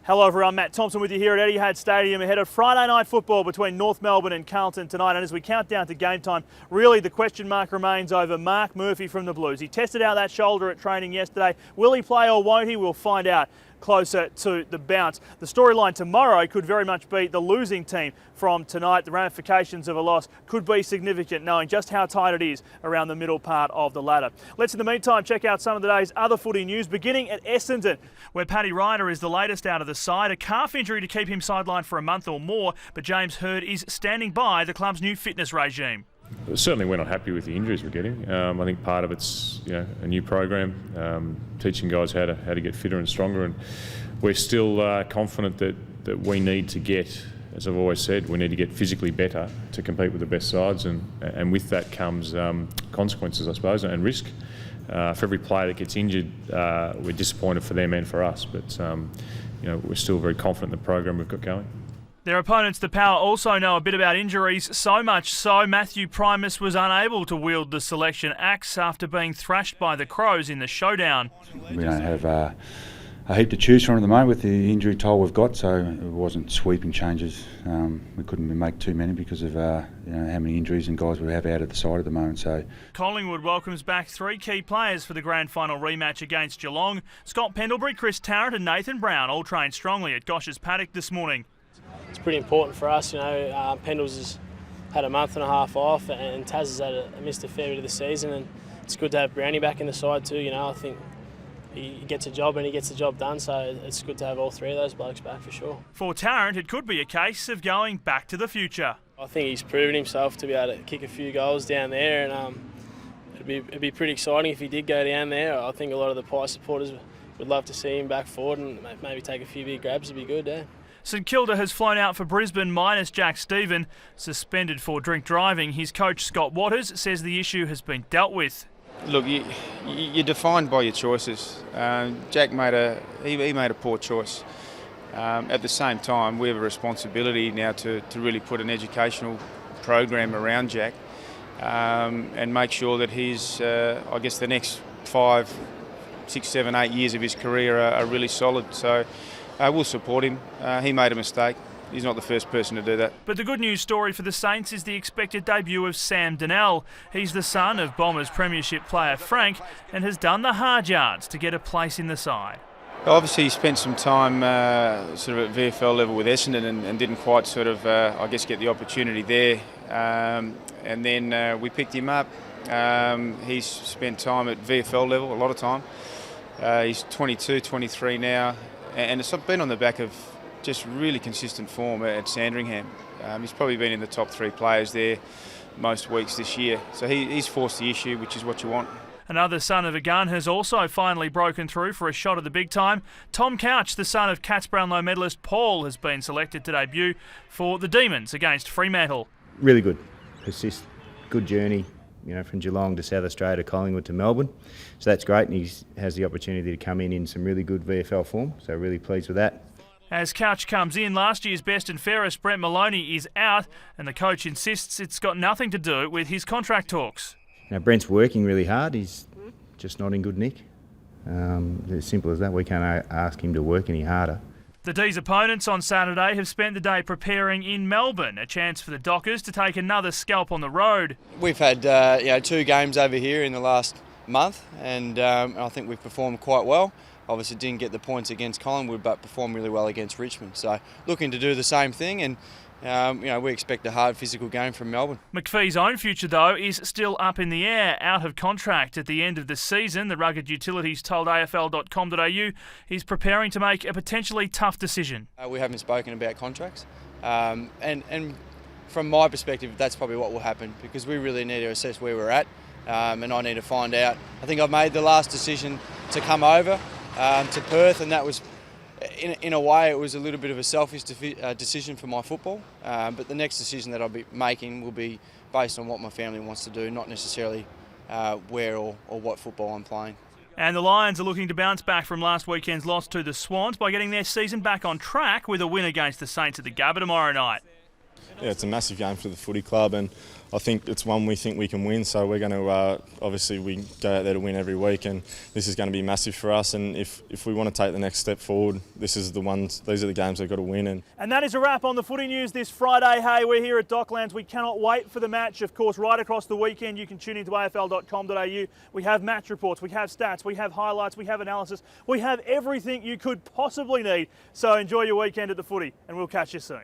Hello everyone, Matt Thompson with you here at Etihad Stadium ahead of Friday night football between North Melbourne and Carlton tonight. And as we count down to game time, really the question mark remains over Mark Murphy from the Blues. He tested out that shoulder at training yesterday. Will he play or won't he? We'll find out closer to the bounce. The storyline tomorrow could very much be the losing team from tonight. The ramifications of a loss could be significant, knowing just how tight it is around the middle part of the ladder. Let's in the meantime check out some of the day's other footy news, beginning at Essendon, where Paddy Ryder is the latest out of the side. A calf injury to keep him sidelined for a month or more, but James Hird is standing by the club's new fitness regime. Certainly we're not happy with the injuries we're getting. I think part of it's a new program, teaching guys how to get fitter and stronger, and we're still confident that we need to get, as I've always said, we need to get physically better to compete with the best sides, and with that comes consequences, I suppose, and risk. For every player that gets injured, we're disappointed for them and for us, but we're still very confident in the program we've got going. Their opponents, the Power, also know a bit about injuries, so much so Matthew Primus was unable to wield the selection axe after being thrashed by the Crows in the showdown. We don't have a heap to choose from at the moment with the injury toll we've got, so it wasn't sweeping changes. We couldn't make too many because of how many injuries and guys we have out at the side at the moment. So Collingwood welcomes back three key players for the grand final rematch against Geelong. Scott Pendlebury, Chris Tarrant and Nathan Brown all trained strongly at Gosh's paddock this morning. It's pretty important for us, Pendles has had a month and a half off and Taz has missed a fair bit of the season, and it's good to have Brownie back in the side too. I think he gets a job and he gets the job done, so it's good to have all three of those blokes back for sure. For Tarrant, it could be a case of going back to the future. I think he's proven himself to be able to kick a few goals down there, and it'd be pretty exciting if he did go down there. I think a lot of the Pie supporters would love to see him back forward and maybe take a few big grabs. It'd be good, yeah. St Kilda has flown out for Brisbane minus Jack Stephen, suspended for drink driving. His coach Scott Waters says the issue has been dealt with. Look, you're defined by your choices. Jack made a poor choice. At the same time, we have a responsibility now to really put an educational program around Jack and make sure that his, the next 5, 6, 7, 8 years of his career are really solid. So we'll support him. He made a mistake. He's not the first person to do that. But the good news story for the Saints is the expected debut of Sam Donnell. He's the son of Bombers premiership player Frank and has done the hard yards to get a place in the side. Obviously he spent some time sort of at VFL level with Essendon and didn't quite sort of, get the opportunity there. And then we picked him up. He's spent time at VFL level, a lot of time. He's 22, 23 now. And it's been on the back of just really consistent form at Sandringham. He's probably been in the top 3 players there most weeks this year. So he's forced the issue, which is what you want. Another son of a gun has also finally broken through for a shot at the big time. Tom Couch, the son of Cats Brownlow medalist Paul, has been selected to debut for the Demons against Fremantle. Really good, persist, good journey. From Geelong to South Australia to Collingwood to Melbourne. So that's great, and he has the opportunity to come in some really good VFL form, so really pleased with that. As Couch comes in, last year's best and fairest Brent Maloney is out, and the coach insists it's got nothing to do with his contract talks. Brent's working really hard, he's just not in good nick. As simple as that, we can't ask him to work any harder. The D's opponents on Saturday have spent the day preparing in Melbourne, a chance for the Dockers to take another scalp on the road. We've had 2 games over here in the last month, and I think we've performed quite well. Obviously didn't get the points against Collingwood, but performed really well against Richmond. So looking to do the same thing, and we expect a hard physical game from Melbourne. McPhee's own future, though, is still up in the air, out of contract at the end of the season. The Rugged Utilities told AFL.com.au he's preparing to make a potentially tough decision. We haven't spoken about contracts, and from my perspective, that's probably what will happen, because we really need to assess where we're at, and I need to find out. I think I've made the last decision to come over to Perth, and that was, in a way, it was a little bit of a selfish decision for my football, but the next decision that I'll be making will be based on what my family wants to do, not necessarily where or what football I'm playing. And the Lions are looking to bounce back from last weekend's loss to the Swans by getting their season back on track with a win against the Saints at the Gabba tomorrow night. Yeah, it's a massive game for the footy club, and I think it's one we think we can win. So we're going to obviously we go out there to win every week, and this is going to be massive for us. And if we want to take the next step forward, these are the games they've got to win. And that is a wrap on the footy news this Friday. Hey, we're here at Docklands. We cannot wait for the match. Of course, right across the weekend, you can tune into afl.com.au. We have match reports, we have stats, we have highlights, we have analysis, we have everything you could possibly need. So enjoy your weekend at the footy, and we'll catch you soon.